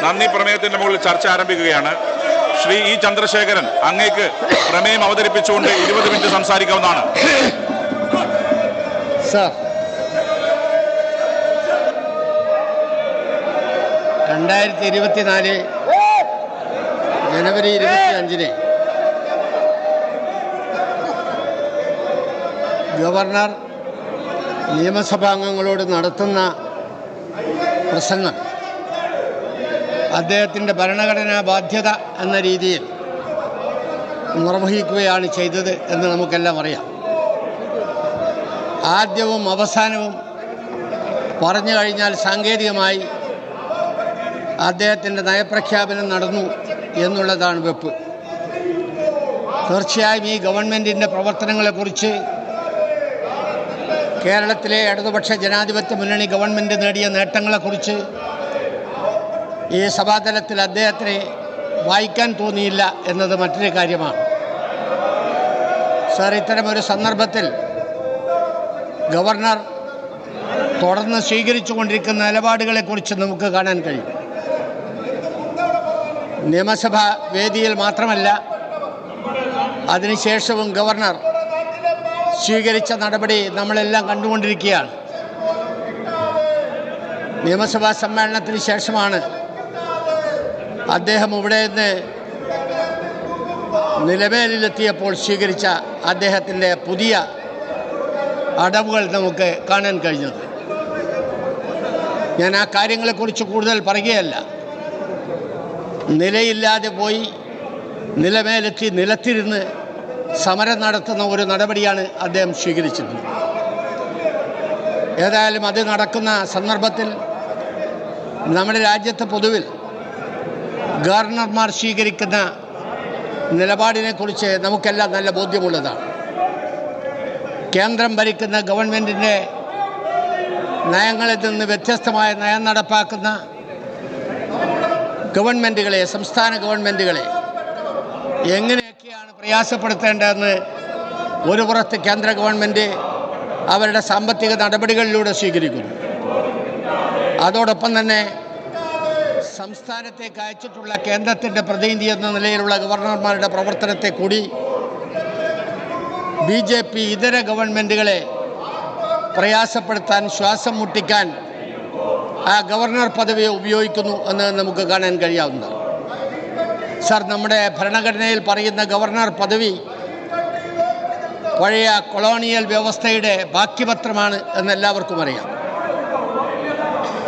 നന്ദി പ്രമേയത്തിന്റെ മുകളിൽ ചർച്ച ആരംഭിക്കുകയാണ്. ശ്രീ ഇ ചന്ദ്രശേഖരൻ, അങ്ങേക്ക് പ്രമേയം അവതരിപ്പിച്ചുകൊണ്ട് 20 മിനിറ്റ് സംസാരിക്കാവുന്നതാണ്. സർ, 2024 ജനുവരി 25 ഗവർണർ നിയമസഭാംഗങ്ങളോട് നടത്തുന്ന പ്രസംഗം അദ്ദേഹത്തിൻ്റെ ഭരണഘടനാ ബാധ്യത എന്ന രീതിയിൽ നിർവഹിക്കുകയാണ് ചെയ്തത് എന്ന് നമുക്കെല്ലാം അറിയാം. ആദ്യവും അവസാനവും പറഞ്ഞു കഴിഞ്ഞാൽ സാങ്കേതികമായി അദ്ദേഹത്തിൻ്റെ നയപ്രഖ്യാപനം നടന്നു എന്നുള്ളതാണ് വെപ്പ്. തീർച്ചയായും ഈ ഗവൺമെൻറ്റിൻ്റെ പ്രവർത്തനങ്ങളെക്കുറിച്ച് കേരളത്തിലെ ഇടതുപക്ഷ ജനാധിപത്യ മുന്നണി ഗവൺമെൻറ് നേടിയ നേട്ടങ്ങളെക്കുറിച്ച് ഈ സഭാതലത്തിൽ അദ്ദേഹത്തിന് വായിക്കാൻ തോന്നിയില്ല എന്നത് മറ്റൊരു കാര്യമാണ്. സർ, ഇത്തരമൊരു സന്ദർഭത്തിൽ ഗവർണർ തുടർന്ന് സ്വീകരിച്ചു കൊണ്ടിരിക്കുന്ന നിലപാടുകളെക്കുറിച്ച് നമുക്ക് കാണാൻ കഴിയും. നിയമസഭാ വേദിയിൽ മാത്രമല്ല, അതിനുശേഷവും ഗവർണർ സ്വീകരിച്ച നടപടി നമ്മളെല്ലാം കണ്ടുകൊണ്ടിരിക്കുകയാണ്. നിയമസഭാ സമ്മേളനത്തിന് ശേഷമാണ് അദ്ദേഹം ഇവിടെ നിന്ന് നിലമേലിലെത്തിയപ്പോൾ സ്വീകരിച്ച അദ്ദേഹത്തിൻ്റെ പുതിയ അടവുകൾ നമുക്ക് കാണാൻ കഴിഞ്ഞത്. ഞാൻ ആ കാര്യങ്ങളെക്കുറിച്ച് കൂടുതൽ പറയുകയല്ല. നിലയില്ലാതെ പോയി നിലമേലെത്തി നിലത്തിരുന്ന് സമരം നടത്തുന്ന ഒരു നടപടിയാണ് അദ്ദേഹം സ്വീകരിച്ചിട്ടുള്ളത്. ഏതായാലും അത് നടക്കുന്ന സന്ദർഭത്തിൽ നമ്മുടെ രാജ്യത്ത് പൊതുവിൽ ഗവർണർമാർ സ്വീകരിക്കുന്ന നിലപാടിനെക്കുറിച്ച് നമുക്കെല്ലാം നല്ല ബോധ്യമുള്ളതാണ്. കേന്ദ്രം ഭരിക്കുന്ന ഗവൺമെൻറ്റിൻ്റെ നയങ്ങളിൽ നിന്ന് വ്യത്യസ്തമായ നയം നടപ്പാക്കുന്ന ഗവൺമെൻറ്റുകളെ, സംസ്ഥാന ഗവൺമെൻറ്റുകളെ എങ്ങനെയൊക്കെയാണ് പ്രയാസപ്പെടുത്തേണ്ടതെന്ന് ഒരു പുറത്ത് കേന്ദ്ര ഗവൺമെൻറ് അവരുടെ സാമ്പത്തിക നടപടികളിലൂടെ സ്വീകരിക്കുന്നു. അതോടൊപ്പം തന്നെ സംസ്ഥാനത്തേക്ക് അയച്ചിട്ടുള്ള കേന്ദ്രത്തിൻ്റെ പ്രതിനിധി എന്ന നിലയിലുള്ള ഗവർണർമാരുടെ പ്രവർത്തനത്തെ കൂടി BJP ഇതര ഗവൺമെൻറ്റുകളെ പ്രയാസപ്പെടുത്താൻ, ശ്വാസം മുട്ടിക്കാൻ ആ ഗവർണർ പദവിയെ ഉപയോഗിക്കുന്നു എന്ന് നമുക്ക് കാണാൻ കഴിയാവുന്നതാണ്. സർ, നമ്മുടെ ഭരണഘടനയിൽ പറയുന്ന ഗവർണർ പദവി പഴയ കൊളോണിയൽ വ്യവസ്ഥയുടെ ബാക്കിപത്രമാണ് എന്നെല്ലാവർക്കും അറിയാം.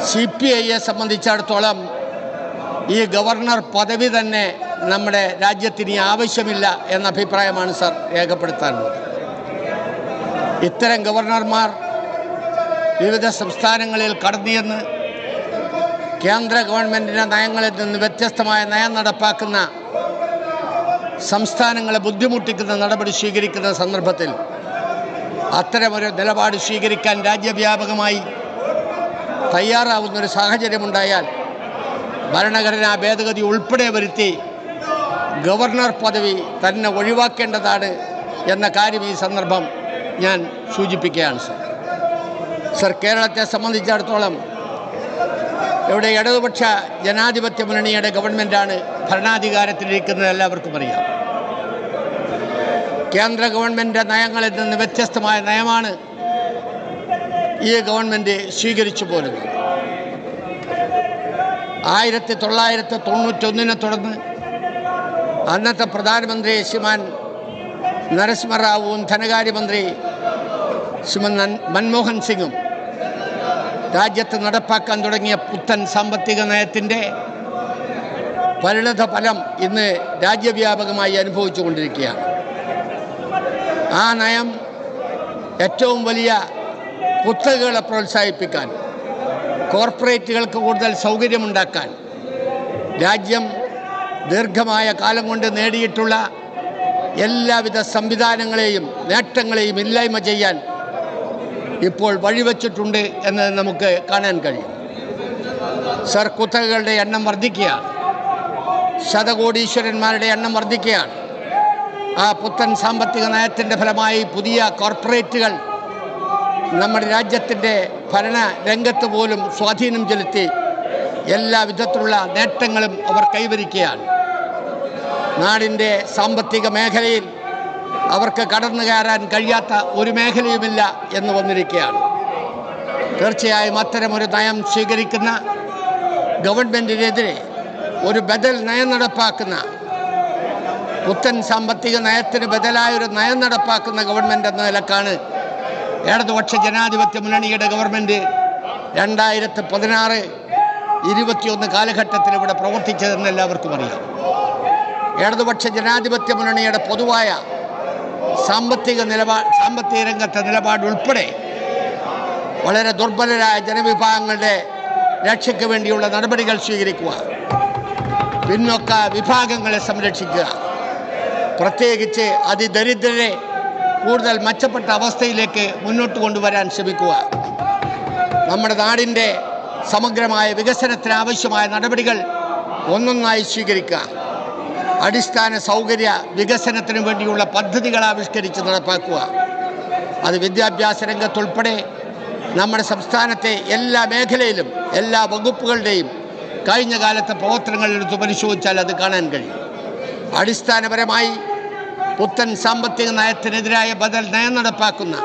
CPIയെ സംബന്ധിച്ചിടത്തോളം ഈ ഗവർണർ പദവി തന്നെ നമ്മുടെ രാജ്യത്തിന് ആവശ്യമില്ല എന്ന അഭിപ്രായമാണ് സർ രേഖപ്പെടുത്താനുള്ളത്. ഇത്തരം ഗവർണർമാർ വിവിധ സംസ്ഥാനങ്ങളിൽ കടന്നുചെന്ന് കേന്ദ്ര ഗവൺമെൻറ്റിൻ്റെ നയങ്ങളിൽ നിന്ന് വ്യത്യസ്തമായ നയം നടപ്പാക്കുന്ന സംസ്ഥാനങ്ങളെ ബുദ്ധിമുട്ടിക്കുന്ന നടപടി സ്വീകരിക്കുന്ന സന്ദർഭത്തിൽ അത്തരമൊരു നിലപാട് സ്വീകരിക്കാൻ രാജ്യവ്യാപകമായി തയ്യാറാവുന്നൊരു സാഹചര്യമുണ്ടായാൽ ഭരണഘടനാ ഭേദഗതി ഉൾപ്പെടെ വരുത്തി ഗവർണർ പദവി തന്നെ ഒഴിവാക്കേണ്ടതാണ് എന്ന കാര്യം ഈ സന്ദർഭം ഞാൻ സൂചിപ്പിക്കുകയാണ്. സർ, കേരളത്തെ സംബന്ധിച്ചിടത്തോളം ഇവിടെ ഇടതുപക്ഷ ജനാധിപത്യ മുന്നണിയുടെ ഗവൺമെൻറ്റാണ് ഭരണാധികാരത്തിലിരിക്കുന്നത് എല്ലാവർക്കും അറിയാം. കേന്ദ്ര ഗവൺമെൻറ് നയങ്ങളിൽ നിന്ന് വ്യത്യസ്തമായ നയമാണ് ഈ ഗവൺമെൻറ് സ്വീകരിച്ചു പോരുന്നത്. 1991 തുടർന്ന് അന്നത്തെ പ്രധാനമന്ത്രി ശ്രീമാൻ നരസിംഹറാവുവും ധനകാര്യമന്ത്രി ശ്രീമാൻ മൻമോഹൻ സിംഗും രാജ്യത്ത് നടപ്പാക്കാൻ തുടങ്ങിയ പുത്തൻ സാമ്പത്തിക നയത്തിൻ്റെ പരിണത ഫലം ഇന്ന് രാജ്യവ്യാപകമായി അനുഭവിച്ചു കൊണ്ടിരിക്കുകയാണ്. ആ നയം ഏറ്റവും വലിയ കുത്തകകളെ പ്രോത്സാഹിപ്പിക്കാൻ, കോർപ്പറേറ്റുകൾക്ക് കൂടുതൽ സൗകര്യമുണ്ടാക്കാൻ, രാജ്യം ദീർഘമായ കാലം കൊണ്ട് നേടിയിട്ടുള്ള എല്ലാവിധ സംവിധാനങ്ങളെയും നേട്ടങ്ങളെയും ഇല്ലായ്മ ചെയ്യാൻ ഇപ്പോൾ വഴിവെച്ചിട്ടുണ്ട് എന്ന് നമുക്ക് കാണാൻ കഴിയും. സർ, കുത്തകകളുടെ എണ്ണം വർദ്ധിക്കുകയാണ്, ശതകോടീശ്വരന്മാരുടെ എണ്ണം വർദ്ധിക്കുകയാണ്. ആ പുത്തൻ സാമ്പത്തിക നയത്തിൻ്റെ ഫലമായി പുതിയ കോർപ്പറേറ്റുകൾ നമ്മുടെ രാജ്യത്തിൻ്റെ ഭരണ രംഗത്ത് പോലും സ്വാധീനം ചെലുത്തി എല്ലാ വിധത്തിലുള്ള നേട്ടങ്ങളും അവർ കൈവരിക്കുകയാണ്. നാടിൻ്റെ സാമ്പത്തിക മേഖലയിൽ അവർക്ക് കടന്നു കയറാൻ കഴിയാത്ത ഒരു മേഖലയുമില്ല എന്ന് വന്നിരിക്കുകയാണ്. തീർച്ചയായും അത്തരമൊരു നയം സ്വീകരിക്കുന്ന ഗവൺമെൻറ്റിനെതിരെ ഒരു ബദൽ നയം നടപ്പാക്കുന്ന, പുത്തൻ സാമ്പത്തിക നയത്തിന് ബദലായൊരു നയം നടപ്പാക്കുന്ന ഗവൺമെൻറ് എന്ന നിലക്കാണ് ഇടതുപക്ഷ ജനാധിപത്യ മുന്നണിയുടെ ഗവൺമെൻറ് 2016-21 കാലഘട്ടത്തിൽ ഇവിടെ പ്രവർത്തിച്ചതെന്ന് എല്ലാവർക്കും അറിയാം. ഇടതുപക്ഷ ജനാധിപത്യ മുന്നണിയുടെ പൊതുവായ സാമ്പത്തിക രംഗത്തെ നിലപാട് ഉൾപ്പെടെ വളരെ ദുർബലരായ ജനവിഭാഗങ്ങളുടെ രക്ഷയ്ക്ക് വേണ്ടിയുള്ള നടപടികൾ സ്വീകരിക്കുക, പിന്നോക്ക വിഭാഗങ്ങളെ സംരക്ഷിക്കുക, പ്രത്യേകിച്ച് അതിദരിദ്രരെ കൂടുതൽ മെച്ചപ്പെട്ട അവസ്ഥയിലേക്ക് മുന്നോട്ട് കൊണ്ടുവരാൻ ശ്രമിക്കുക, നമ്മുടെ നാടിൻ്റെ സമഗ്രമായ വികസനത്തിന് ആവശ്യമായ നടപടികൾ ഒന്നൊന്നായി സ്വീകരിക്കുക, അടിസ്ഥാന സൗകര്യ വികസനത്തിന് വേണ്ടിയുള്ള പദ്ധതികൾ ആവിഷ്കരിച്ച് നടപ്പാക്കുക. അത് വിദ്യാഭ്യാസ രംഗത്തുൾപ്പെടെ നമ്മുടെ സംസ്ഥാനത്തെ എല്ലാ മേഖലയിലും എല്ലാ വകുപ്പുകളുടെയും കഴിഞ്ഞ കാലത്തെ പ്രവർത്തനങ്ങൾ എടുത്ത് പരിശോധിച്ചാൽ അത് കാണാൻ കഴിയും. അടിസ്ഥാനപരമായി പുത്തൻ സാമ്പത്തിക നയത്തിനെതിരായ ബദൽ നയം നടപ്പാക്കുന്ന,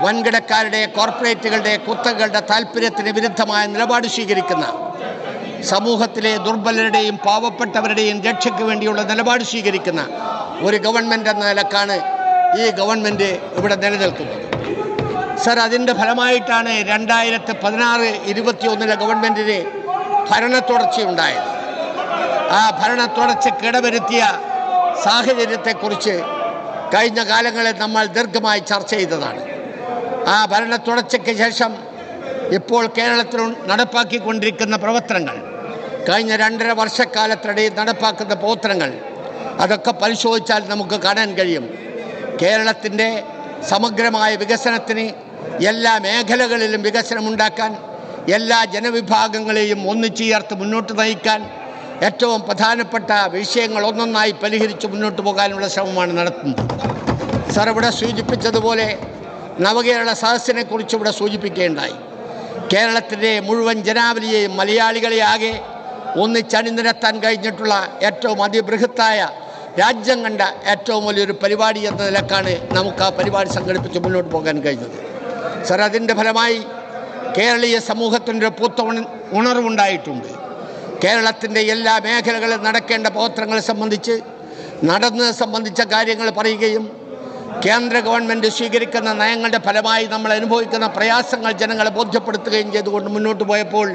വൻകിടക്കാരുടെ കോർപ്പറേറ്റുകളുടെ കുത്തകളുടെ താല്പര്യത്തിന് വിരുദ്ധമായ നിലപാട് സ്വീകരിക്കുന്ന, സമൂഹത്തിലെ ദുർബലരുടെയും പാവപ്പെട്ടവരുടെയും രക്ഷയ്ക്ക് വേണ്ടിയുള്ള നിലപാട് സ്വീകരിക്കുന്ന ഒരു ഗവൺമെൻറ് എന്ന നിലക്കാണ് ഈ ഗവൺമെൻറ് ഇവിടെ നിലനിൽക്കുന്നത്. സർ, അതിൻ്റെ ഫലമായിട്ടാണ് 2016-21 ഗവൺമെൻറ്റിന് ഭരണ തുടർച്ചയുണ്ടായത്. ആ ഭരണ തുടർച്ചയ്ക്ക് ഇടവരുത്തിയ സാഹചര്യത്തെക്കുറിച്ച് കഴിഞ്ഞ കാലങ്ങളിൽ നമ്മൾ ദീർഘമായി ചർച്ച ചെയ്തതാണ്. ആ ഭരണ തുടർച്ചയ്ക്ക് ശേഷം ഇപ്പോൾ കേരളത്തിൽ നടപ്പാക്കിക്കൊണ്ടിരിക്കുന്ന പ്രവർത്തനങ്ങൾ, കഴിഞ്ഞ 2.5 വർഷക്കാലത്തിനിടയിൽ നടപ്പാക്കുന്ന പ്രവർത്തനങ്ങൾ, അതൊക്കെ പരിശോധിച്ചാൽ നമുക്ക് കാണാൻ കഴിയും. കേരളത്തിൻ്റെ സമഗ്രമായ വികസനത്തിന്, എല്ലാ മേഖലകളിലും വികസനമുണ്ടാക്കാൻ, എല്ലാ ജനവിഭാഗങ്ങളെയും ഒന്നിച്ചു ചേർത്ത് മുന്നോട്ട് നയിക്കാൻ ഏറ്റവും പ്രധാനപ്പെട്ട വിഷയങ്ങൾ ഒന്നൊന്നായി പരിഹരിച്ച് മുന്നോട്ട് പോകാനുള്ള ശ്രമമാണ് നടത്തുന്നത്. സർ, ഇവിടെ സൂചിപ്പിച്ചതുപോലെ നവകേരള സദസ്സിനെക്കുറിച്ച് ഇവിടെ സൂചിപ്പിക്കുകയുണ്ടായി. കേരളത്തിൻ്റെ മുഴുവൻ ജനാവലിയെയും മലയാളികളെ ആകെ ഒന്നിച്ചണിനിരത്താൻ കഴിഞ്ഞിട്ടുള്ള ഏറ്റവും അതിബൃഹത്തായ, രാജ്യം കണ്ട ഏറ്റവും വലിയൊരു പരിപാടി എന്ന നിലക്കാണ് നമുക്ക് ആ പരിപാടി സംഘടിപ്പിച്ച് മുന്നോട്ട് പോകാൻ കഴിഞ്ഞത്. സർ, അതിൻ്റെ ഫലമായി കേരളീയ സമൂഹത്തിൻ്റെ ഒരു പുത്ത ഉണർവുണ്ടായിട്ടുണ്ട്. കേരളത്തിൻ്റെ എല്ലാ മേഖലകളിൽ നടക്കേണ്ട പ്രവർത്തനങ്ങളെ സംബന്ധിച്ച കാര്യങ്ങൾ പറയുകയും, കേന്ദ്ര ഗവൺമെൻറ് സ്വീകരിക്കുന്ന നയങ്ങളുടെ ഫലമായി നമ്മൾ അനുഭവിക്കുന്ന പ്രയാസങ്ങൾ ജനങ്ങളെ ബോധ്യപ്പെടുത്തുകയും ചെയ്തുകൊണ്ട് മുന്നോട്ട് പോയപ്പോൾ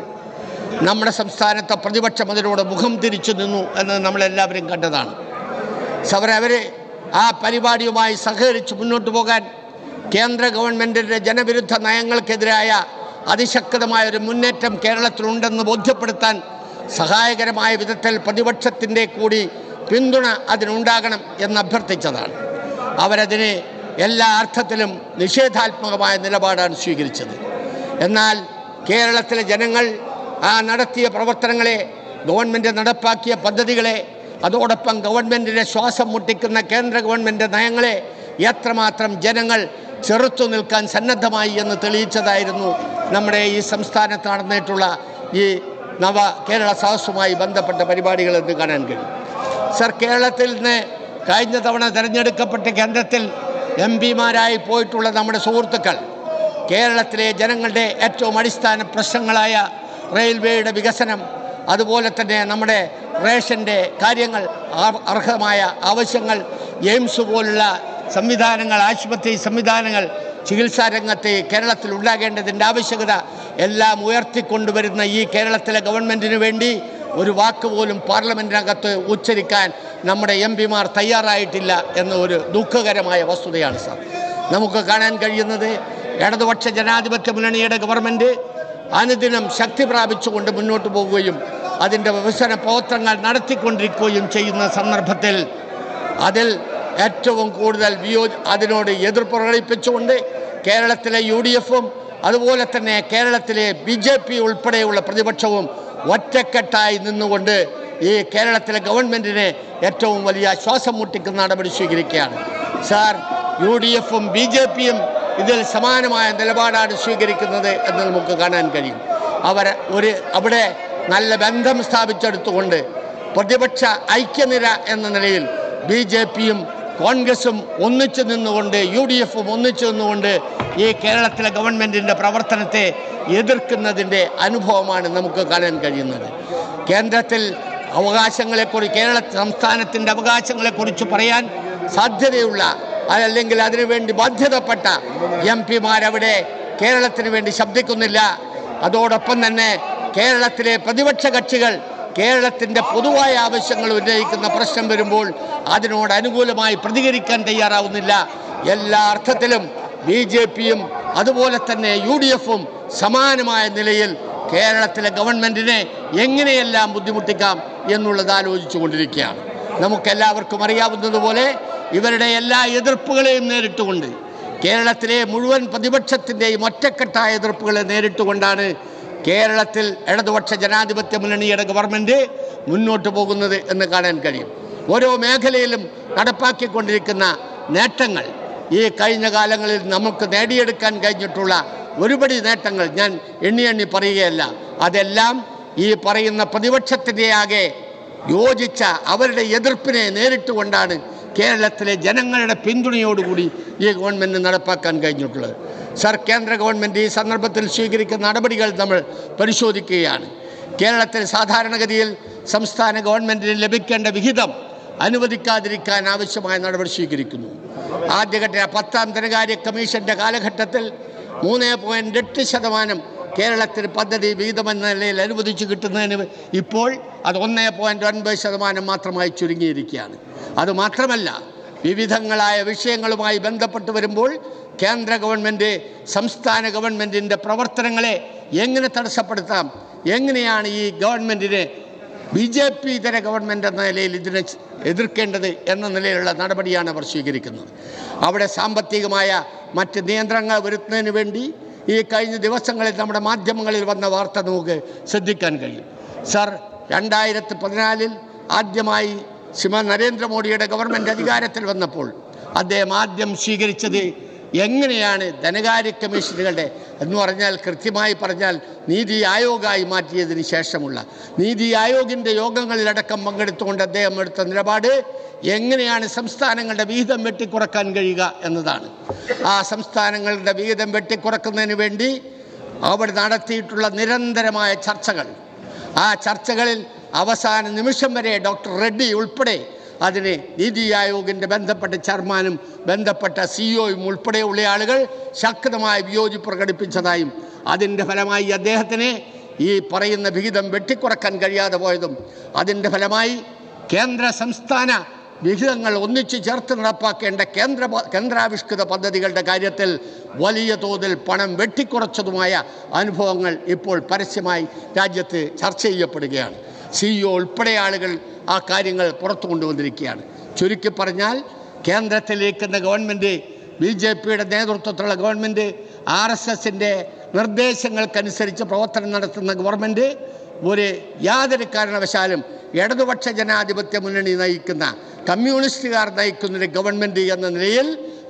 നമ്മുടെ സംസ്ഥാനത്തെ പ്രതിപക്ഷം അതിനോട് മുഖം തിരിച്ചു നിന്നു എന്ന് നമ്മളെല്ലാവരും കണ്ടതാണ്. അവർ ആ പരിപാടിയുമായി സഹകരിച്ച് മുന്നോട്ട് പോകാൻ കേന്ദ്ര ഗവൺമെൻറ്റിൻ്റെ ജനവിരുദ്ധ നയങ്ങൾക്കെതിരായ അതിശക്തമായൊരു മുന്നേറ്റം കേരളത്തിലുണ്ടെന്ന് ബോധ്യപ്പെടുത്താൻ സഹായകരമായ വിധത്തിൽ പ്രതിപക്ഷത്തിൻ്റെ കൂടി പിന്തുണ അതിനുണ്ടാകണം എന്ന് അഭ്യർത്ഥിച്ചതാണ്. അവരതിന് എല്ലാ അർത്ഥത്തിലും നിഷേധാത്മകമായ നിലപാടാണ് സ്വീകരിച്ചത്. എന്നാൽ കേരളത്തിലെ ജനങ്ങൾ ആ നടത്തിയ പ്രവർത്തനങ്ങളെ, ഗവൺമെൻറ് നടപ്പാക്കിയ പദ്ധതികളെ, അതോടൊപ്പം ഗവൺമെൻറ്റിനെ ശ്വാസം മുട്ടിക്കുന്ന കേന്ദ്ര ഗവൺമെൻറ് നയങ്ങളെ എത്രമാത്രം ജനങ്ങൾ ചെറുത്തു നിൽക്കാൻ സന്നദ്ധമായി എന്ന് തെളിയിച്ചതായിരുന്നു നമ്മുടെ ഈ സംസ്ഥാനത്ത് നടന്നിട്ടുള്ള ഈ നവ കേരള സദസ്സുമായി ബന്ധപ്പെട്ട പരിപാടികൾ എന്ന് കാണാൻ കഴിയും. സർ, കേരളത്തിൽ നിന്ന് കഴിഞ്ഞ തവണ തിരഞ്ഞെടുക്കപ്പെട്ട കേന്ദ്രത്തിൽ MP-മാരായി പോയിട്ടുള്ള നമ്മുടെ സുഹൃത്തുക്കൾ കേരളത്തിലെ ജനങ്ങളുടെ ഏറ്റവും അടിസ്ഥാന പ്രശ്നങ്ങളായ റെയിൽവേയുടെ വികസനം, അതുപോലെ തന്നെ നമ്മുടെ റേഷൻ്റെ കാര്യങ്ങൾ, അർഹമായ ആവശ്യങ്ങൾ, എയിംസ് പോലുള്ള സംവിധാനങ്ങൾ, ആശുപത്രി സംവിധാനങ്ങൾ, ചികിത്സാ രംഗത്ത് കേരളത്തിൽ ഉണ്ടാകേണ്ടതിൻ്റെ ആവശ്യകത എല്ലാം ഉയർത്തിക്കൊണ്ടുവരുന്ന ഈ കേരളത്തിലെ ഗവൺമെൻറ്റിന് വേണ്ടി ഒരു വാക്ക് പോലും പാർലമെൻറ്റിനകത്ത് ഉച്ചരിക്കാൻ നമ്മുടെ MP-മാർ തയ്യാറായിട്ടില്ല എന്ന ഒരു ദുഃഖകരമായ വസ്തുതയാണ് സാർ. നമുക്ക് കാണാൻ കഴിയുന്നത് ഇടതുപക്ഷ ജനാധിപത്യ മുന്നണിയുടെ ഗവൺമെൻറ് അനുദിനം ശക്തി പ്രാപിച്ചുകൊണ്ട് മുന്നോട്ട് പോവുകയും അതിൻ്റെ വികസന പ്രവർത്തനങ്ങൾ നടത്തിക്കൊണ്ടിരിക്കുകയും ചെയ്യുന്ന സന്ദർഭത്തിൽ അതിൽ ഏറ്റവും കൂടുതൽ അതിനോട് എതിർപ്പ് പ്രകടിപ്പിച്ചുകൊണ്ട് കേരളത്തിലെ UDF-ഉം അതുപോലെ തന്നെ കേരളത്തിലെ BJP ഉൾപ്പെടെയുള്ള പ്രതിപക്ഷവും ഒറ്റക്കെട്ടായി നിന്നുകൊണ്ട് ഈ കേരളത്തിലെ ഗവൺമെൻറ്റിനെ ഏറ്റവും വലിയ ശ്വാസം മുട്ടിക്കുന്ന നടപടി സ്വീകരിക്കുകയാണ്. സാർ, UDF-ഉം BJP-യും ഇതിൽ സമാനമായ നിലപാടാണ് സ്വീകരിക്കുന്നത് എന്ന് നമുക്ക് കാണാൻ കഴിയും. അവിടെ നല്ല ബന്ധം സ്ഥാപിച്ചെടുത്തുകൊണ്ട് പ്രതിപക്ഷ ഐക്യനിര എന്ന നിലയിൽ BJPയും കോൺഗ്രസും ഒന്നിച്ചു നിന്നുകൊണ്ട് UDFും ഒന്നിച്ചു നിന്നുകൊണ്ട് ഈ കേരളത്തിലെ ഗവൺമെൻറ്റിൻ്റെ പ്രവർത്തനത്തെ എതിർക്കുന്നതിൻ്റെ അനുഭവമാണ് നമുക്ക് കാണാൻ കഴിയുന്നത്. കേന്ദ്രത്തിൽ കേരള സംസ്ഥാനത്തിൻ്റെ അവകാശങ്ങളെക്കുറിച്ച് പറയാൻ സാധ്യതയുള്ള അല്ലെങ്കിൽ അതിനുവേണ്ടി ബാധ്യതപ്പെട്ട MPമാരവിടെ കേരളത്തിന് വേണ്ടി ശബ്ദിക്കുന്നില്ല. അതോടൊപ്പം തന്നെ കേരളത്തിലെ പ്രതിപക്ഷ കക്ഷികൾ കേരളത്തിൻ്റെ പൊതുവായ ആവശ്യങ്ങൾ ഉന്നയിക്കുന്ന പ്രശ്നം വരുമ്പോൾ അതിനോട് അനുകൂലമായി പ്രതികരിക്കാൻ തയ്യാറാവുന്നില്ല. എല്ലാ അർത്ഥത്തിലും BJPയും അതുപോലെ തന്നെ UDFും സമാനമായ നിലയിൽ കേരളത്തിലെ ഗവൺമെൻറ്റിനെ എങ്ങനെയെല്ലാം ബുദ്ധിമുട്ടിക്കാം എന്നുള്ളത് ആലോചിച്ചു കൊണ്ടിരിക്കുകയാണ്. നമുക്കെല്ലാവർക്കും അറിയാവുന്നതുപോലെ ഇവരുടെ എല്ലാ എതിർപ്പുകളെയും നേരിട്ടുകൊണ്ട് കേരളത്തിലെ മുഴുവൻ പ്രതിപക്ഷത്തിൻ്റെയും ഒറ്റക്കെട്ടായ എതിർപ്പുകളെ നേരിട്ടുകൊണ്ടാണ് കേരളത്തിൽ ഇടതുപക്ഷ ജനാധിപത്യ മുന്നണിയുടെ ഗവൺമെൻറ് മുന്നോട്ട് പോകുന്നത് എന്ന് കാണാൻ കഴിയും. ഓരോ മേഖലയിലും നടപ്പാക്കിക്കൊണ്ടിരിക്കുന്ന നേട്ടങ്ങൾ, ഈ കഴിഞ്ഞ കാലങ്ങളിൽ നമുക്ക് നേടിയെടുക്കാൻ കഴിഞ്ഞിട്ടുള്ള ഒരുപടി നേട്ടങ്ങൾ ഞാൻ എണ്ണി പറയുകയല്ല. അതെല്ലാം ഈ പറയുന്ന പ്രതിപക്ഷത്തിൻ്റെ ആകെ യോജിച്ച അവരുടെ എതിർപ്പിനെ നേരിട്ടുകൊണ്ടാണ് കേരളത്തിലെ ജനങ്ങളുടെ പിന്തുണയോടുകൂടി ഈ ഗവൺമെൻറ് നടപ്പാക്കാൻ കഴിഞ്ഞിട്ടുള്ളത്. കേന്ദ്ര ഗവൺമെൻറ് ഈ സന്ദർഭത്തിൽ സ്വീകരിക്കുന്ന നടപടികൾ നമ്മൾ പരിശോധിക്കുകയാണ്. കേരളത്തിൽ സാധാരണഗതിയിൽ സംസ്ഥാന ഗവൺമെൻറ്റിന് ലഭിക്കേണ്ട വിഹിതം അനുവദിക്കാതിരിക്കാൻ ആവശ്യമായ നടപടി സ്വീകരിക്കുന്നു. ആദ്യഘട്ട 10ാം ധനകാര്യ കമ്മീഷൻ്റെ കാലഘട്ടത്തിൽ 3.8% കേരളത്തിന് പദ്ധതി വിഹിതമെന്ന നിലയിൽ അനുവദിച്ചു കിട്ടുന്നതിന് ഇപ്പോൾ അത് 1.9% മാത്രമായി ചുരുങ്ങിയിരിക്കുകയാണ്. അതുമാത്രമല്ല, വിവിധങ്ങളായ വിഷയങ്ങളുമായി ബന്ധപ്പെട്ട് വരുമ്പോൾ കേന്ദ്ര ഗവൺമെൻറ് സംസ്ഥാന ഗവൺമെൻറ്റിൻ്റെ പ്രവർത്തനങ്ങളെ എങ്ങനെ തടസ്സപ്പെടുത്താം, എങ്ങനെയാണ് ഈ ഗവൺമെൻറ്റിനെ BJP ഇതര ഗവൺമെൻറ് എന്ന നിലയിൽ ഇതിനെ എതിർക്കേണ്ടത് എന്ന നിലയിലുള്ള നടപടിയാണ് അവർ സ്വീകരിക്കുന്നത്. അവിടെ സാമ്പത്തികമായ മറ്റ് നിയന്ത്രണങ്ങൾ വരുത്തുന്നതിന് വേണ്ടി ഈ കഴിഞ്ഞ ദിവസങ്ങളിൽ നമ്മുടെ മാധ്യമങ്ങളിൽ വന്ന വാർത്ത നമുക്ക് ശ്രദ്ധിക്കാൻ കഴിയും. 2014 ആദ്യമായി ശ്രീമാൻ നരേന്ദ്രമോദിയുടെ ഗവൺമെൻറ് അധികാരത്തിൽ വന്നപ്പോൾ അദ്ദേഹം ആദ്യം സ്വീകരിച്ചത് എങ്ങനെയാണ് ധനകാര്യ കമ്മീഷനുകളുടെ എന്ന് പറഞ്ഞാൽ കൃത്യമായി പറഞ്ഞാൽ നീതി ആയോഗായി മാറ്റിയതിന് ശേഷമുള്ള നീതി ആയോഗിൻ്റെ യോഗങ്ങളിലടക്കം പങ്കെടുത്തുകൊണ്ട് അദ്ദേഹം എടുത്ത നിലപാട് എങ്ങനെയാണ് സംസ്ഥാനങ്ങളുടെ വിഹിതം വെട്ടിക്കുറക്കാൻ കഴിയുക എന്നതാണ്. ആ സംസ്ഥാനങ്ങളുടെ വിഹിതം വെട്ടിക്കുറക്കുന്നതിന് വേണ്ടി അവിടെ നടത്തിയിട്ടുള്ള നിരന്തരമായ ചർച്ചകൾ, ആ ചർച്ചകളിൽ അവസാന നിമിഷം വരെ ഡോക്ടർ റെഡ്ഡി ഉൾപ്പെടെ അതിന് നീതി ആയോഗിൻ്റെ ബന്ധപ്പെട്ട ചെയർമാനും ബന്ധപ്പെട്ട CEOയും ഉൾപ്പെടെയുള്ള ആളുകൾ ശക്തമായ വിയോജിപ്പ് പ്രകടിപ്പിച്ചതായും അതിൻ്റെ ഫലമായി അദ്ദേഹത്തിന് ഈ പറയുന്ന വിഹിതം വെട്ടിക്കുറക്കാൻ കഴിയാതെ പോയതും അതിൻ്റെ ഫലമായി കേന്ദ്ര സംസ്ഥാന വിഹിതങ്ങൾ ഒന്നിച്ചു ചേർത്ത് നടപ്പാക്കേണ്ട കേന്ദ്രാവിഷ്കൃത പദ്ധതികളുടെ കാര്യത്തിൽ വലിയ തോതിൽ പണം വെട്ടിക്കുറച്ചതുമായ അനുഭവങ്ങൾ ഇപ്പോൾ പരസ്യമായി രാജ്യത്ത് ചർച്ച ചെയ്യപ്പെടുകയാണ്. CEO ഉൾപ്പെടെ ആളുകൾ ആ കാര്യങ്ങൾ പുറത്തു കൊണ്ടുവന്നിരിക്കുകയാണ്. ചുരുക്കി പറഞ്ഞാൽ കേന്ദ്രത്തിലേക്കുന്ന ഗവൺമെൻറ്, BJPയുടെ നേതൃത്വത്തിലുള്ള ഗവൺമെൻറ്, RSSൻ്റെ നിർദ്ദേശങ്ങൾക്കനുസരിച്ച് പ്രവർത്തനം നടത്തുന്ന ഗവൺമെൻറ് യാതൊരു കാരണവശാലും ഇടതുപക്ഷ ജനാധിപത്യ മുന്നണി നയിക്കുന്ന കമ്മ്യൂണിസ്റ്റുകാർ നയിക്കുന്നൊരു ഗവൺമെൻറ് എന്ന നിലയിൽ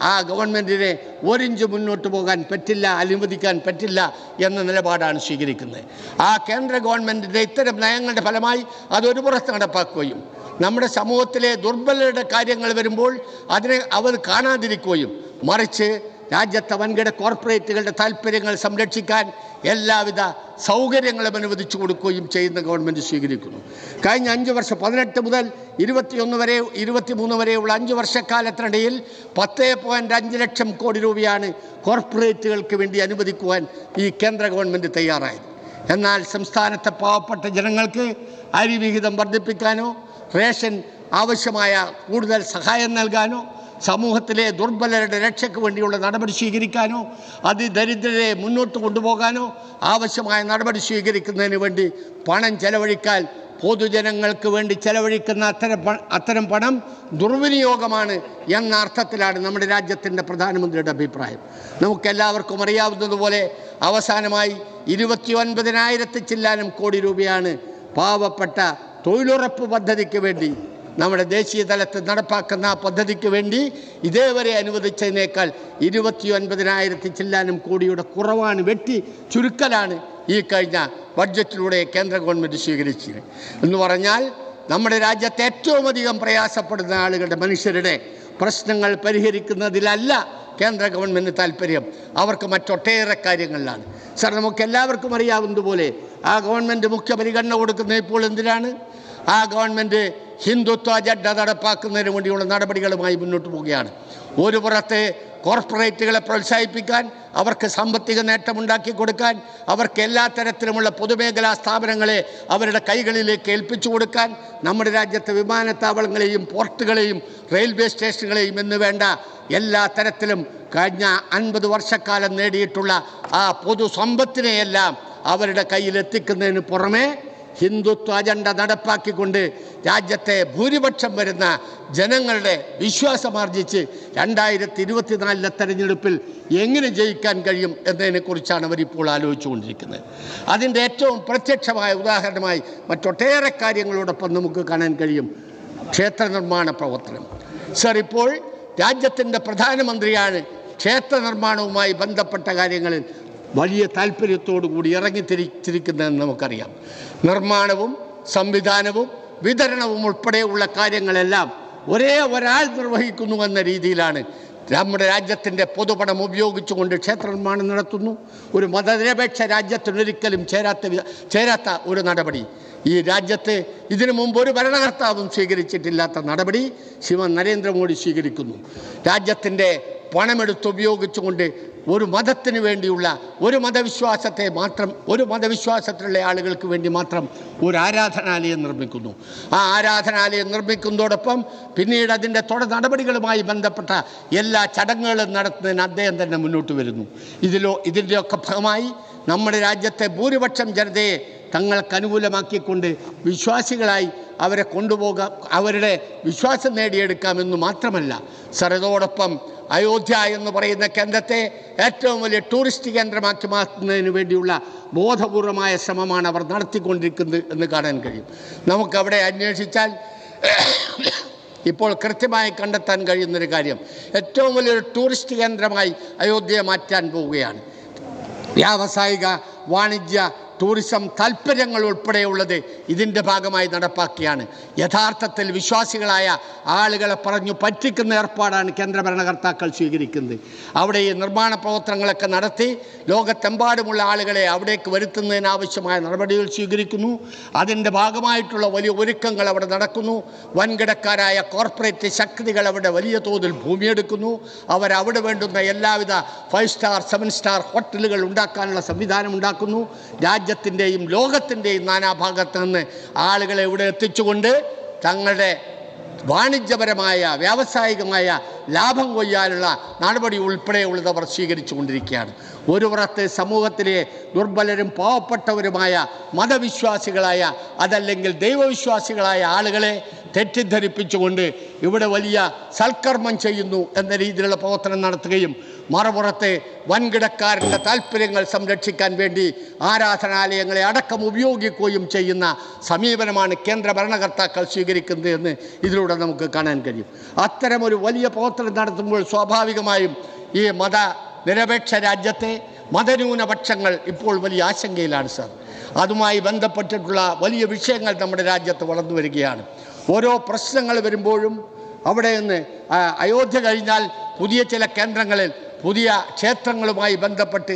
ആ ഗവൺമെൻറ്റിനെ ഒരിഞ്ച് മുന്നോട്ട് പോകാൻ പറ്റില്ല, അനുവദിക്കാൻ പറ്റില്ല എന്ന നിലപാടാണ് സ്വീകരിക്കുന്നത്. ആ കേന്ദ്ര ഗവൺമെൻറ്റിൻ്റെ ഇത്തരം നയങ്ങളുടെ ഫലമായി അതൊരു പുറത്ത് നടപ്പാക്കുകയും നമ്മുടെ സമൂഹത്തിലെ ദുർബലരുടെ കാര്യങ്ങൾ വരുമ്പോൾ അതിനെ അവർ കാണാതിരിക്കുകയും മറിച്ച് രാജ്യത്തെ വൻകിട കോർപ്പറേറ്റുകളുടെ താല്പര്യങ്ങൾ സംരക്ഷിക്കാൻ എല്ലാവിധ സൗകര്യങ്ങളും അനുവദിച്ചു കൊടുക്കുകയും ചെയ്യുന്ന ഗവൺമെൻറ് സ്വീകരിക്കുന്നു. കഴിഞ്ഞ 5 വർഷം 18 മുതൽ 23 വരെയുള്ള 5 വർഷക്കാലത്തിനിടയിൽ 10.5 ലക്ഷം കോടി രൂപയാണ് കോർപ്പറേറ്റുകൾക്ക് വേണ്ടി അനുവദിക്കുവാൻ ഈ കേന്ദ്ര ഗവൺമെൻറ് തയ്യാറായത്. എന്നാൽ സംസ്ഥാനത്തെ പാവപ്പെട്ട ജനങ്ങൾക്ക് അരി വിഹിതം വർദ്ധിപ്പിക്കാനോ റേഷൻ ആവശ്യമായ കൂടുതൽ സഹായം നൽകാനോ സമൂഹത്തിലെ ദുർബലരുടെ രക്ഷയ്ക്ക് വേണ്ടിയുള്ള നടപടി സ്വീകരിക്കാനോ അതിദരിദ്രരെ മുന്നോട്ട് കൊണ്ടുപോകാനോ ആവശ്യമായ നടപടി സ്വീകരിക്കുന്നതിന് വേണ്ടി പണം ചെലവഴിക്കാൻ പൊതുജനങ്ങൾക്ക് വേണ്ടി ചെലവഴിക്കുന്ന അത്തരം പണം ദുർവിനിയോഗമാണ് എന്ന അർത്ഥത്തിലാണ് നമ്മുടെ രാജ്യത്തിൻ്റെ പ്രധാനമന്ത്രിയുടെ അഭിപ്രായം. നമുക്കെല്ലാവർക്കും അറിയാവുന്നതുപോലെ അവസാനമായി 29,000 ചില്ലാനം കോടി രൂപയാണ് പാവപ്പെട്ട തൊഴിലുറപ്പ് പദ്ധതിക്ക് വേണ്ടി നമ്മുടെ ദേശീയ തലത്തിൽ നടപ്പാക്കുന്ന പദ്ധതിക്ക് വേണ്ടി ഇതേവരെ അനുവദിച്ചതിനേക്കാൾ 29,000 ചില്ലാനം കോടിയുടെ കുറവാണ്, ചുരുക്കലാണ് ഈ കഴിഞ്ഞ ബഡ്ജറ്റിലൂടെ കേന്ദ്ര ഗവൺമെൻറ് സ്വീകരിച്ചത്. എന്ന് പറഞ്ഞാൽ നമ്മുടെ രാജ്യത്തെ ഏറ്റവും അധികം പ്രയാസപ്പെടുന്ന ആളുകളുടെ മനുഷ്യരുടെ പ്രശ്നങ്ങൾ പരിഹരിക്കുന്നതിലല്ല കേന്ദ്ര ഗവൺമെൻറ് താല്പര്യം, അവർക്ക് മറ്റൊട്ടേറെ കാര്യങ്ങളിലാണ്. സാർ, നമുക്ക് എല്ലാവർക്കും അറിയാവുന്നതുപോലെ ആ ഗവൺമെൻറ് മുഖ്യ പരിഗണന കൊടുക്കുന്നത് ഇപ്പോൾ എന്തിനാണ്? ആ ഗവൺമെൻറ് ഹിന്ദുത്വ അജണ്ട നടപ്പാക്കുന്നതിന് വേണ്ടിയുള്ള നടപടികളുമായി മുന്നോട്ട് പോവുകയാണ്. ഒരു പുറത്ത് കോർപ്പറേറ്റുകളെ പ്രോത്സാഹിപ്പിക്കാൻ, അവർക്ക് സാമ്പത്തിക നേട്ടമുണ്ടാക്കി കൊടുക്കാൻ, അവർക്ക് എല്ലാ തരത്തിലുമുള്ള പൊതുമേഖലാ സ്ഥാപനങ്ങളെ അവരുടെ കൈകളിലേക്ക് ഏൽപ്പിച്ചു കൊടുക്കാൻ, നമ്മുടെ രാജ്യത്തെ വിമാനത്താവളങ്ങളെയും പോർട്ടുകളെയും റെയിൽവേ സ്റ്റേഷനുകളെയും എന്ന് വേണ്ട എല്ലാ തരത്തിലും കഴിഞ്ഞ 50 വർഷക്കാലം നേടിയിട്ടുള്ള ആ പൊതു സമ്പത്തിനെയെല്ലാം അവരുടെ കയ്യിലെത്തിക്കുന്നതിന് പുറമെ ഹിന്ദുത്വ അജണ്ട നടപ്പാക്കിക്കൊണ്ട് രാജ്യത്തെ ഭൂരിപക്ഷം വരുന്ന ജനങ്ങളുടെ വിശ്വാസമാർജിച്ച് 2024 തെരഞ്ഞെടുപ്പിൽ എങ്ങനെ ജയിക്കാൻ കഴിയും എന്നതിനെക്കുറിച്ചാണ് അവരിപ്പോൾ ആലോചിച്ചുകൊണ്ടിരിക്കുന്നത്. അതിൻ്റെ ഏറ്റവും പ്രത്യക്ഷമായ ഉദാഹരണമായി മറ്റൊട്ടേറെ കാര്യങ്ങളോടൊപ്പം നമുക്ക് കാണാൻ കഴിയും ക്ഷേത്ര നിർമ്മാണ പ്രവർത്തനം. സർ, ഇപ്പോൾ രാജ്യത്തിൻ്റെ പ്രധാനമന്ത്രിയാണ് ക്ഷേത്ര നിർമ്മാണവുമായി ബന്ധപ്പെട്ട കാര്യങ്ങളിൽ വലിയ താല്പര്യത്തോടു കൂടി ഇറങ്ങിത്തിരിക്കുന്നതെന്ന് നമുക്കറിയാം. നിർമ്മാണവും സംവിധാനവും വിതരണവും ഉൾപ്പെടെയുള്ള കാര്യങ്ങളെല്ലാം ഒരേ ഒരാൾ നിർവഹിക്കുന്നു എന്ന രീതിയിലാണ് നമ്മുടെ രാജ്യത്തിൻ്റെ പൊതുപണം ഉപയോഗിച്ചുകൊണ്ട് ക്ഷേത്ര നിർമ്മാണം നടത്തുന്നു. ഒരു മതനിരപേക്ഷ രാജ്യത്തിനൊരിക്കലും ചേരാത്ത ഒരു നടപടി ഈ രാജ്യത്ത് ഇതിനു മുമ്പ് ഒരു ഭരണകർത്താവും സ്വീകരിച്ചിട്ടില്ലാത്ത നടപടി ശ്രീമാൻ നരേന്ദ്രമോദി സ്വീകരിക്കുന്നു. രാജ്യത്തിൻ്റെ പണമെടുത്തുപയോഗിച്ചുകൊണ്ട് ഒരു മതത്തിന് വേണ്ടിയുള്ള ഒരു മതവിശ്വാസത്തിലുള്ള ആളുകൾക്ക് വേണ്ടി മാത്രം ഒരു ആരാധനാലയം നിർമ്മിക്കുന്നു. ആ ആരാധനാലയം നിർമ്മിക്കുന്നതോടൊപ്പം പിന്നീട് അതിൻ്റെ തുടർ നടപടികളുമായി ബന്ധപ്പെട്ട എല്ലാ ചടങ്ങുകളും നടത്തുന്നതിന് അദ്ദേഹം തന്നെ മുന്നോട്ട് വരുന്നു. ഇതിൻ്റെയൊക്കെ ഫലമായി നമ്മുടെ രാജ്യത്തെ ഭൂരിപക്ഷം ജനതയെ തങ്ങൾക്ക് അനുകൂലമാക്കിക്കൊണ്ട് വിശ്വാസികളായി അവരെ കൊണ്ടുപോകാം, അവരുടെ വിശ്വാസം നേടിയെടുക്കാമെന്ന് മാത്രമല്ല സർ, ഇതോടൊപ്പം അയോധ്യ എന്ന് പറയുന്ന കേന്ദ്രത്തെ ഏറ്റവും വലിയ ടൂറിസ്റ്റ് കേന്ദ്രമാക്കി മാറ്റുന്നതിന് വേണ്ടിയുള്ള ബോധപൂർവമായ ശ്രമമാണ് അവർ നടത്തിക്കൊണ്ടിരിക്കുന്നത് എന്ന് കാണാൻ കഴിയും. നമുക്കവിടെ അന്വേഷിച്ചാൽ ഇപ്പോൾ കൃത്യമായി കണ്ടെത്താൻ കഴിയുന്നൊരു കാര്യം, ഏറ്റവും വലിയൊരു ടൂറിസ്റ്റ് കേന്ദ്രമായി അയോധ്യയെ മാറ്റാൻ പോവുകയാണ്. വ്യാവസായിക, വാണിജ്യ, ടൂറിസം താല്പര്യങ്ങൾ ഉൾപ്പെടെയുള്ളത് ഇതിൻ്റെ ഭാഗമായി നടപ്പാക്കിയാണ്. യഥാർത്ഥത്തിൽ വിശ്വാസികളായ ആളുകളെ പറഞ്ഞു പറ്റിക്കുന്ന ഏർപ്പാടാണ് കേന്ദ്ര ഭരണകർത്താക്കൾ സ്വീകരിക്കുന്നത്. അവിടെ ഈ നിർമ്മാണ പ്രവർത്തനങ്ങളൊക്കെ നടത്തി ലോകത്തെമ്പാടുമുള്ള ആളുകളെ അവിടേക്ക് വരുത്തുന്നതിനാവശ്യമായ നടപടികൾ സ്വീകരിക്കുന്നു. അതിൻ്റെ ഭാഗമായിട്ടുള്ള വലിയ ഒരുക്കങ്ങൾ അവിടെ നടക്കുന്നു. വൻകിടക്കാരായ കോർപ്പറേറ്റ് ശക്തികൾ അവിടെ വലിയ തോതിൽ ഭൂമിയെടുക്കുന്നു. അവരവിടെ വേണ്ടുന്ന എല്ലാവിധ 5 സ്റ്റാർ 7 സ്റ്റാർ ഹോട്ടലുകൾ ഉണ്ടാക്കാനുള്ള സംവിധാനം ഉണ്ടാക്കുന്നു. രാജ്യത്തിൻ്റെയും ലോകത്തിൻ്റെയും നാനാഭാഗത്ത് നിന്ന് ആളുകളെ ഇവിടെ എത്തിച്ചുകൊണ്ട് തങ്ങളുടെ വാണിജ്യപരമായ വ്യാവസായികമായ ലാഭം കൊയ്യാനുള്ള നടപടി ഉൾപ്പെടെയുള്ളത് അവർ സ്വീകരിച്ചു കൊണ്ടിരിക്കുകയാണ്. ഒരു പുറത്ത് സമൂഹത്തിലെ ദുർബലരും പാവപ്പെട്ടവരുമായ മതവിശ്വാസികളായ അതല്ലെങ്കിൽ ദൈവവിശ്വാസികളായ ആളുകളെ തെറ്റിദ്ധരിപ്പിച്ചുകൊണ്ട് ഇവിടെ വലിയ സൽക്കർമ്മം ചെയ്യുന്നു എന്ന രീതിയിലുള്ള പ്രവർത്തനം നടത്തുകയും മറുപുറത്ത് വൻകിടക്കാരുടെ താല്പര്യങ്ങൾ സംരക്ഷിക്കാൻ വേണ്ടി ആരാധനാലയങ്ങളെ അടക്കം ഉപയോഗിക്കുകയും ചെയ്യുന്ന സമീപനമാണ് കേന്ദ്ര ഭരണകർത്താക്കൾ സ്വീകരിക്കുന്നത് എന്ന് ഇതിലൂടെ നമുക്ക് കാണാൻ കഴിയും. അത്തരമൊരു വലിയ പ്രവർത്തനം നടത്തുമ്പോൾ സ്വാഭാവികമായും ഈ മതനിരപേക്ഷ രാജ്യത്തെ മതന്യൂനപക്ഷങ്ങൾ ഇപ്പോൾ വലിയ ആശങ്കയിലാണ് സാർ. അതുമായി ബന്ധപ്പെട്ടിട്ടുള്ള വലിയ വിഷയങ്ങൾ നമ്മുടെ രാജ്യത്ത് വളർന്നു വരികയാണ്. ഓരോ പ്രശ്നങ്ങൾ വരുമ്പോഴും അവിടെ നിന്ന് അയോധ്യ കഴിഞ്ഞാൽ പുതിയ ചില കേന്ദ്രങ്ങളിൽ പുതിയ ക്ഷേത്രങ്ങളുമായി ബന്ധപ്പെട്ട്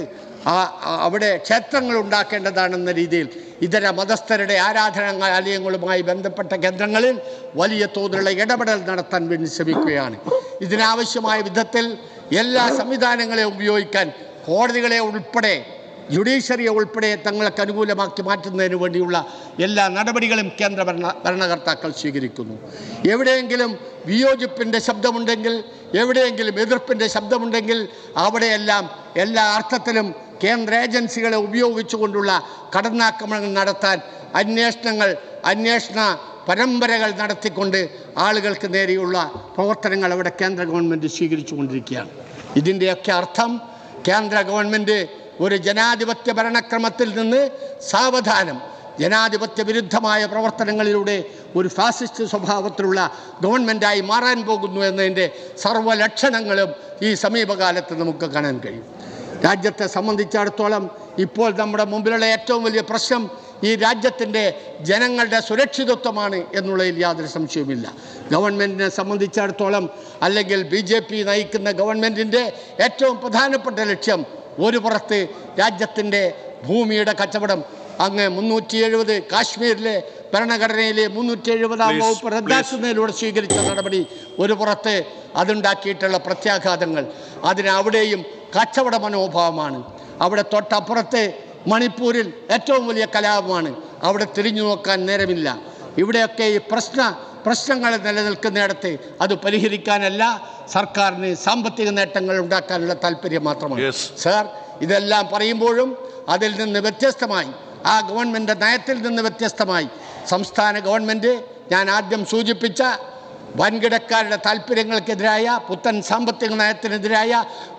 അവിടെ ക്ഷേത്രങ്ങൾ ഉണ്ടാക്കേണ്ടതാണെന്ന രീതിയിൽ ഇതര മതസ്ഥരുടെ ആരാധനാലയങ്ങളുമായി ബന്ധപ്പെട്ട കേന്ദ്രങ്ങളിൽ വലിയ തോതിലുള്ള ഇടപെടൽ നടത്താൻ വേണ്ടി ശ്രമിക്കുകയാണ്. ഇതിനാവശ്യമായ വിധത്തിൽ എല്ലാ സംവിധാനങ്ങളെയും ഉപയോഗിക്കാൻ കോടതികളെ ഉൾപ്പെടെ ജുഡീഷ്യറിയെ ഉൾപ്പെടെ തങ്ങൾക്ക് അനുകൂലമാക്കി മാറ്റുന്നതിന് വേണ്ടിയുള്ള എല്ലാ നടപടികളും കേന്ദ്ര ഭരണകർത്താക്കൾ സ്വീകരിക്കുന്നു. എവിടെയെങ്കിലും വിയോജിപ്പിൻ്റെ ശബ്ദമുണ്ടെങ്കിൽ, എവിടെയെങ്കിലും എതിർപ്പിൻ്റെ ശബ്ദമുണ്ടെങ്കിൽ അവിടെയെല്ലാം എല്ലാ അർത്ഥത്തിലും കേന്ദ്ര ഏജൻസികളെ ഉപയോഗിച്ചുകൊണ്ടുള്ള കടന്നാക്രമണങ്ങൾ നടത്താൻ അന്വേഷണ പരമ്പരകൾ നടത്തിക്കൊണ്ട് ആളുകൾക്ക് നേരെയുള്ള പ്രവർത്തനങ്ങൾ അവിടെ കേന്ദ്ര ഗവൺമെൻറ് സ്വീകരിച്ചു കൊണ്ടിരിക്കുകയാണ്. ഇതിൻ്റെയൊക്കെ അർത്ഥം കേന്ദ്ര ഗവൺമെൻറ് ഒരു ജനാധിപത്യ ഭരണക്രമത്തിൽ നിന്ന് സാവധാനം ജനാധിപത്യ വിരുദ്ധമായ പ്രവർത്തനങ്ങളിലൂടെ ഒരു ഫാസിസ്റ്റ് സ്വഭാവത്തിലുള്ള ഗവൺമെൻറ്റായി മാറാൻ പോകുന്നു എന്നതിൻ്റെ സർവ്വലക്ഷണങ്ങളും ഈ സമീപകാലത്ത് നമുക്ക് കാണാൻ കഴിയും. രാജ്യത്തെ സംബന്ധിച്ചിടത്തോളം ഇപ്പോൾ നമ്മുടെ മുമ്പിലുള്ള ഏറ്റവും വലിയ പ്രശ്നം ഈ രാജ്യത്തിൻ്റെ ജനങ്ങളുടെ സുരക്ഷിതത്വമാണ് എന്നുള്ളതിൽ യാതൊരു സംശയവുമില്ല. ഗവൺമെൻറ്റിനെ സംബന്ധിച്ചിടത്തോളം അല്ലെങ്കിൽ BJP നയിക്കുന്ന ഗവൺമെൻറ്റിൻ്റെ ഏറ്റവും പ്രധാനപ്പെട്ട ലക്ഷ്യം ഒരു പുറത്ത് രാജ്യത്തിൻ്റെ ഭൂമിയുടെ കച്ചവടം, അങ്ങ് 370 കാശ്മീരിലെ ഭരണഘടനയിലെ 370-ാം വകുപ്പ് റദ്ദാക്കുന്നതിലൂടെ സ്വീകരിച്ച നടപടി, ഒരു പുറത്ത് അതുണ്ടാക്കിയിട്ടുള്ള പ്രത്യാഘാതങ്ങൾ, അവിടെയും കച്ചവട മനോഭാവമാണ്. അവിടെ തൊട്ടപ്പുറത്ത് മണിപ്പൂരിൽ ഏറ്റവും വലിയ കലാപമാണ്. അവിടെ തിരിഞ്ഞു നോക്കാൻ നേരമില്ല. ഇവിടെയൊക്കെ ഈ പ്രശ്നങ്ങൾ നിലനിൽക്കുന്നിടത്ത് അത് പരിഹരിക്കാനല്ല, സർക്കാരിന് സാമ്പത്തിക നേട്ടങ്ങൾ ഉണ്ടാക്കാനുള്ള താല്പര്യം മാത്രമാണ്. സാർ, ഇതെല്ലാം പറയുമ്പോഴും അതിൽ നിന്ന് വ്യത്യസ്തമായി, ആ ഗവൺമെൻറ് നയത്തിൽ നിന്ന് വ്യത്യസ്തമായി സംസ്ഥാന ഗവൺമെൻറ് ഞാൻ ആദ്യം സൂചിപ്പിച്ച വൻകിടക്കാരുടെ താല്പര്യങ്ങൾക്കെതിരായ പുത്തൻ സാമ്പത്തിക നയത്തിനെതിരായ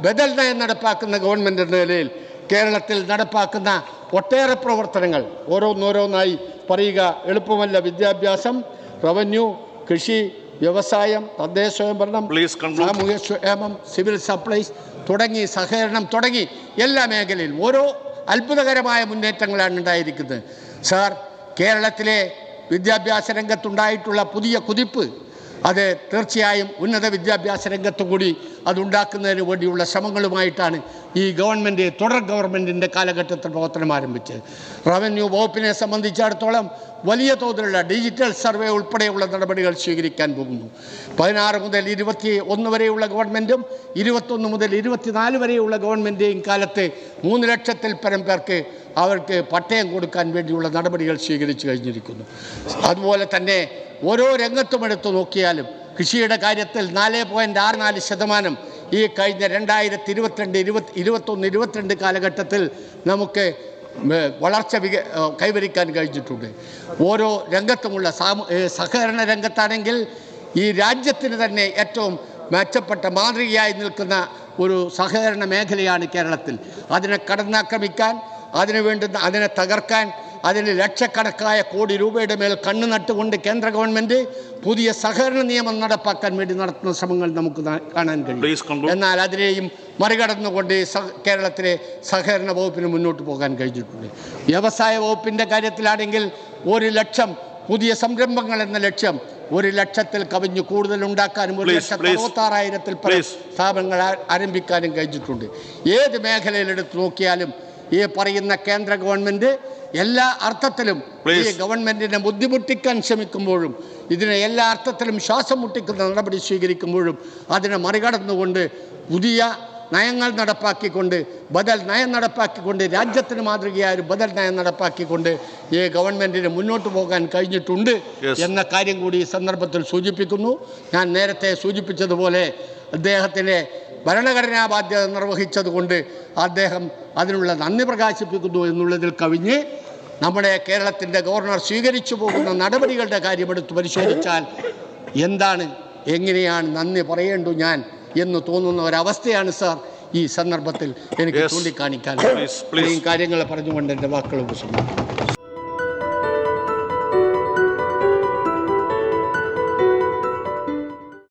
ബദൽ നയം നടപ്പാക്കുന്ന ഗവൺമെൻറ് എന്ന നിലയിൽ കേരളത്തിൽ നടപ്പാക്കുന്ന ഒട്ടേറെ പ്രവർത്തനങ്ങൾ ഓരോന്നോരോന്നായി പറയുക എളുപ്പമല്ല. വിദ്യാഭ്യാസം, റവന്യൂ, കൃഷി, വ്യവസായം, തദ്ദേശ സ്വയംഭരണം, സാമൂഹ്യ ക്ഷേമം, സിവിൽ സപ്ലൈസ് തുടങ്ങി സഹകരണം തുടങ്ങി എല്ലാ മേഖലയിലും ഓരോ അത്ഭുതകരമായ മുന്നേറ്റങ്ങളാണ് ഉണ്ടായിരിക്കുന്നത്. സാർ, കേരളത്തിലെ വിദ്യാഭ്യാസ രംഗത്തുണ്ടായിട്ടുള്ള പുതിയ കുതിപ്പ് അത് തീർച്ചയായും ഉന്നത വിദ്യാഭ്യാസ രംഗത്തും കൂടി അതുണ്ടാക്കുന്നതിന് വേണ്ടിയുള്ള ശ്രമങ്ങളുമായിട്ടാണ് ഈ ഗവൺമെൻറ് തുടർ ഗവൺമെൻറ്റിൻ്റെ കാലഘട്ടത്തിൽ പ്രവർത്തനം ആരംഭിച്ചത്. റവന്യൂ വകുപ്പിനെ സംബന്ധിച്ചിടത്തോളം വലിയ തോതിലുള്ള ഡിജിറ്റൽ സർവേ ഉൾപ്പെടെയുള്ള നടപടികൾ സ്വീകരിക്കാൻ പോകുന്നു. 16 മുതൽ 21 വരെയുള്ള ഗവൺമെൻറ്റും 21 മുതൽ 24 വരെയുള്ള ഗവൺമെൻറ്റെയും കാലത്ത് 3 ലക്ഷത്തിൽ പരം പേർക്ക് അവർക്ക് പട്ടയം കൊടുക്കാൻ വേണ്ടിയുള്ള നടപടികൾ സ്വീകരിച്ചു കഴിഞ്ഞിരിക്കുന്നു. അതുപോലെ തന്നെ ഓരോ രംഗത്തും എടുത്തു നോക്കിയാലും കൃഷിയുടെ കാര്യത്തിൽ 4.64% ഈ കഴിഞ്ഞ 2022 കാലഘട്ടത്തിൽ നമുക്ക് വളർച്ച കൈവരിക്കാൻ കഴിഞ്ഞിട്ടുണ്ട്. ഓരോ രംഗത്തുമുള്ള സഹകരണ രംഗത്താണെങ്കിൽ ഈ രാജ്യത്തിന് തന്നെ ഏറ്റവും മെച്ചപ്പെട്ട മാതൃകയായി നിൽക്കുന്ന ഒരു സഹകരണ മേഖലയാണ് കേരളത്തിൽ. അതിനെ കടന്നാക്രമിക്കാൻ, അതിനെ തകർക്കാൻ, അതിന് ലക്ഷക്കണക്കായ കോടി രൂപയുടെ മേൽ കണ്ണു നട്ടുകൊണ്ട് കേന്ദ്ര ഗവൺമെൻറ് പുതിയ സഹകരണ നിയമം നടപ്പാക്കാൻ വേണ്ടി നടത്തുന്ന ശ്രമങ്ങൾ നമുക്ക് കാണാൻ കഴിയും. എന്നാൽ അതിനെയും മറികടന്നുകൊണ്ട് കേരളത്തിലെ സഹകരണ വകുപ്പിന് മുന്നോട്ട് പോകാൻ കഴിഞ്ഞിട്ടുണ്ട്. വ്യവസായ വകുപ്പിൻ്റെ കാര്യത്തിലാണെങ്കിൽ 1 ലക്ഷം പുതിയ സംരംഭങ്ങൾ എന്ന ലക്ഷ്യം 1 ലക്ഷത്തിൽ കവിഞ്ഞ് കൂടുതലുണ്ടാക്കാനും 1,66,000-ൽ പരം സ്ഥാപനങ്ങൾ ആരംഭിക്കാനും കഴിഞ്ഞിട്ടുണ്ട്. ഏത് മേഖലയിലെടുത്ത് നോക്കിയാലും ഈ പറയുന്ന കേന്ദ്ര ഗവൺമെൻറ് എല്ലാ അർത്ഥത്തിലും ഈ ഗവൺമെൻറ്റിനെ ബുദ്ധിമുട്ടിക്കാൻ ശ്രമിക്കുമ്പോഴും ഇതിനെ എല്ലാ അർത്ഥത്തിലും ശ്വാസം മുട്ടിക്കുന്ന നടപടി സ്വീകരിക്കുമ്പോഴും അതിനെ മറികടന്നുകൊണ്ട് പുതിയ നയങ്ങൾ നടപ്പാക്കിക്കൊണ്ട് ബദൽ നയം നടപ്പാക്കിക്കൊണ്ട് രാജ്യത്തിന് മാതൃകയായ ഒരു ബദൽ നയം നടപ്പാക്കിക്കൊണ്ട് ഈ ഗവൺമെൻറ്റിന് മുന്നോട്ട് പോകാൻ കഴിഞ്ഞിട്ടുണ്ട് എന്ന കാര്യം കൂടി ഈ സന്ദർഭത്തിൽ സൂചിപ്പിക്കുന്നു. ഞാൻ നേരത്തെ സൂചിപ്പിച്ചതുപോലെ അദ്ദേഹത്തിൻ്റെ ഭരണഘടനാ ബാധ്യത നിർവഹിച്ചതുകൊണ്ട് അദ്ദേഹം അതിനുള്ള നന്ദി പ്രകാശിപ്പിക്കുന്നു എന്നുള്ളതിൽ കവിഞ്ഞ് നമ്മുടെ കേരളത്തിൻ്റെ ഗവർണർ സ്വീകരിച്ചു പോകുന്ന നടപടികളുടെ കാര്യമെടുത്ത് പരിശോധിച്ചാൽ എങ്ങനെയാണ് നന്ദി പറയേണ്ടു ഞാൻ എന്ന് തോന്നുന്ന ഒരവസ്ഥയാണ് സാർ ഈ സന്ദർഭത്തിൽ എനിക്ക് ചൂണ്ടിക്കാണിക്കാൻ. ഇത്രയും കാര്യങ്ങൾ പറഞ്ഞുകൊണ്ട് എൻ്റെ വാക്കുകൾ ഉപസംഹരിക്കുന്നു.